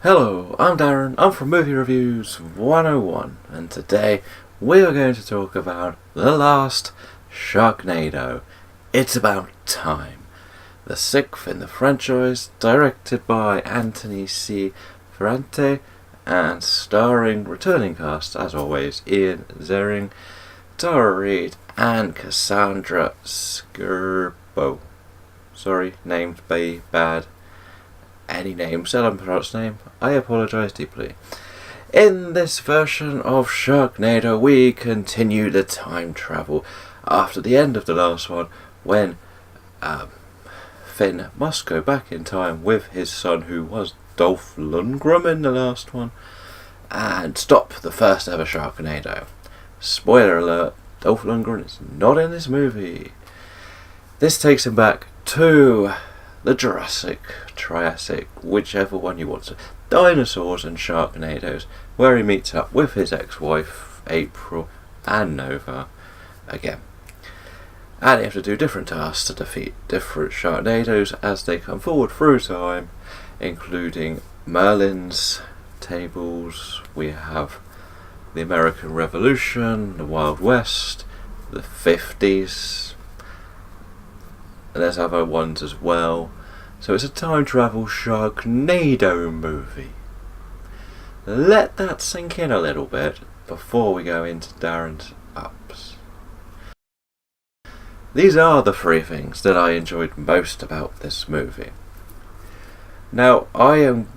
Hello, I'm Darren, I'm from Movie Reviews 101, and today we are going to talk about the last Sharknado. It's about time. The sixth in the franchise, directed by Anthony C. Ferrante, and starring returning cast, as always, Ian Ziering, Tara Reid, and Cassandra Skirbo. Sorry, named by bad. Any name, said unpronounced name, I apologise deeply. In this version of Sharknado, we continue the time travel after the end of the last one, when Finn must go back in time with his son, who was Dolph Lundgren in the last one, and stop the first ever Sharknado. Spoiler alert, Dolph Lundgren is not in this movie. This takes him back to the Jurassic, Triassic, whichever one you want to, dinosaurs and Sharknadoes, where he meets up with his ex-wife, April, and Nova again. And they have to do different tasks to defeat different Sharknadoes as they come forward through time, including Merlin's tables. We have the American Revolution, the Wild West, the 50s, and there's other ones as well. So it's a time travel Sharknado movie. Let that sink in a little bit before we go into Darren's ups. These are the three things that I enjoyed most about this movie. Now, I am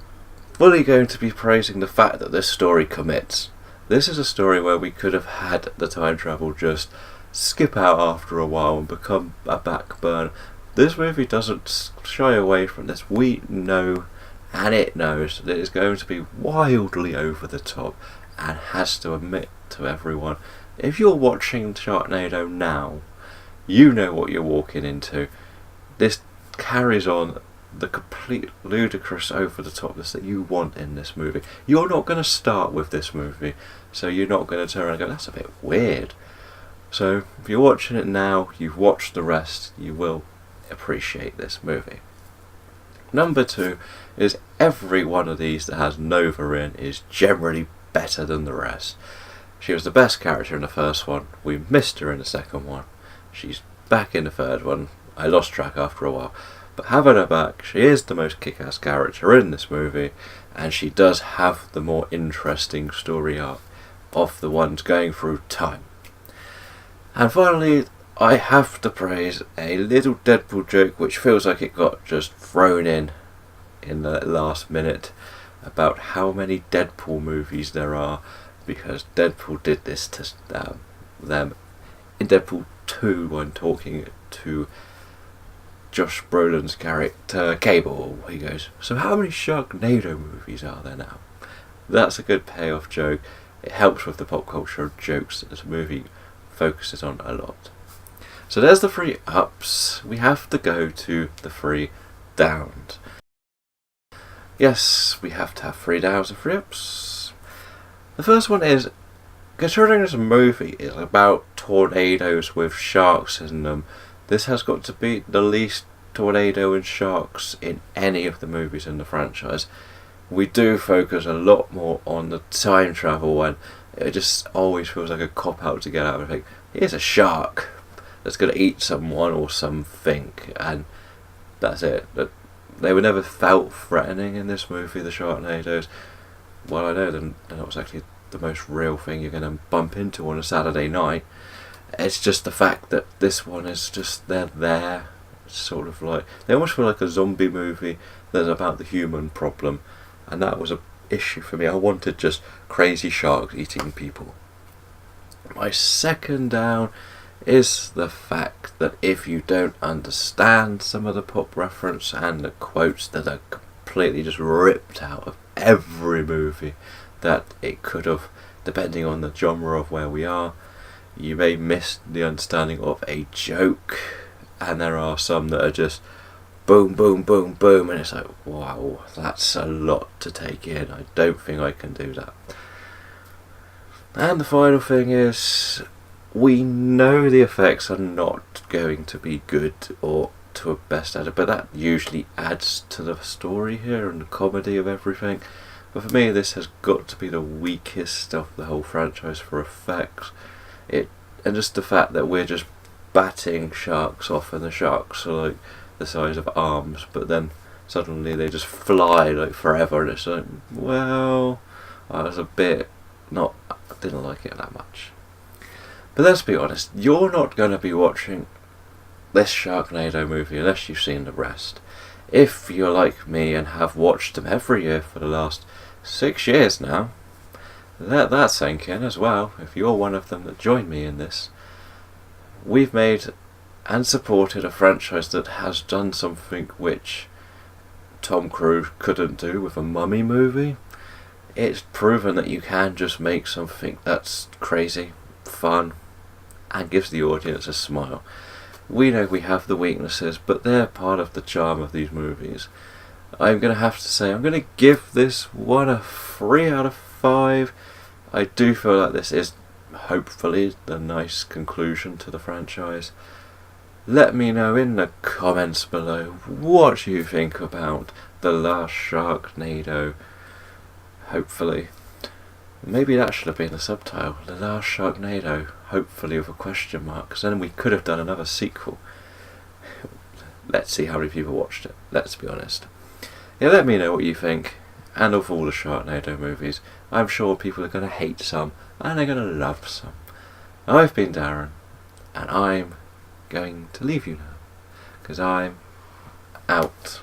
fully going to be praising the fact that this story commits. This is a story where we could have had the time travel just skip out after a while and become a backburn. This movie doesn't shy away from this. We know, and it knows, that it's going to be wildly over the top, and has to admit to everyone, if you're watching Sharknado now, you know what you're walking into. This carries on the complete ludicrous over the topness that you want in this movie. You're not going to start with this movie, so you're not going to turn around and go, that's a bit weird. So if you're watching it now, you've watched the rest, you will appreciate this movie. Number two is every one of these that has Nova in is generally better than the rest. She was the best character in the first one. We missed her in the second one. She's back in the third one. I lost track after a while. But having her back, she is the most kick-ass character in this movie, and she does have the more interesting story arc of the ones going through time. And finally, I have to praise a little Deadpool joke which feels like it got just thrown in the last minute about how many Deadpool movies there are, because Deadpool did this to them in Deadpool 2 when talking to Josh Brolin's character Cable. He goes, so how many Sharknado movies are there now? That's a good payoff joke. It helps with the pop culture jokes that this movie focuses on a lot. So there's the three ups. We have to go to the three downs. Yes, we have to have 3 downs and 3 ups. The first one is, considering this movie is about tornadoes with sharks in them, this has got to be the least tornado and sharks in any of the movies in the franchise. We do focus a lot more on the time travel one. It just always feels like a cop-out to get out and think, here's a shark that's going to eat someone or something, and that's it. They were never felt threatening in this movie, the Sharknadoes. Well, I know they're not exactly the most real thing you're going to bump into on a Saturday night. It's just the fact that this one is just, they're there. It's sort of like, they almost feel like a zombie movie that's about the human problem, and that was an issue for me. I wanted just crazy sharks eating people. My second down is the fact that if you don't understand some of the pop reference and the quotes that are completely just ripped out of every movie that it could have, depending on the genre of where we are, you may miss the understanding of a joke, and there are some that are just boom, boom, boom, boom, and it's like, wow, that's a lot to take in. I don't think I can do that. And the final thing is, we know the effects are not going to be good or to a best edit, but that usually adds to the story here and the comedy of everything. But for me, this has got to be the weakest of the whole franchise for effects. And just the fact that we're just batting sharks off, and the sharks are like the size of arms, but then suddenly they just fly like forever, and it's like, well, I was a bit I didn't like it that much. But let's be honest, you're not going to be watching this Sharknado movie unless you've seen the rest. If you're like me and have watched them every year for the last 6 years now, let that sink in as well. If you're one of them that joined me in this, we've made and supported a franchise that has done something which Tom Cruise couldn't do with a Mummy movie. It's proven that you can just make something that's crazy, fun, and gives the audience a smile. We know we have the weaknesses, but they're part of the charm of these movies. I'm going to have to say, I'm going to give this one a 3 out of 5. I do feel like this is hopefully the nice conclusion to the franchise. Let me know in the comments below what you think about the last Sharknado. Hopefully. Maybe that should have been the subtitle. The last Sharknado. Hopefully with a question mark. Because then we could have done another sequel. Let's see how many people watched it. Let's be honest. Yeah, let me know what you think. And of all the Sharknado movies. I'm sure people are going to hate some. And they're going to love some. I've been Darren. And I'm going to leave you now. Because I'm out.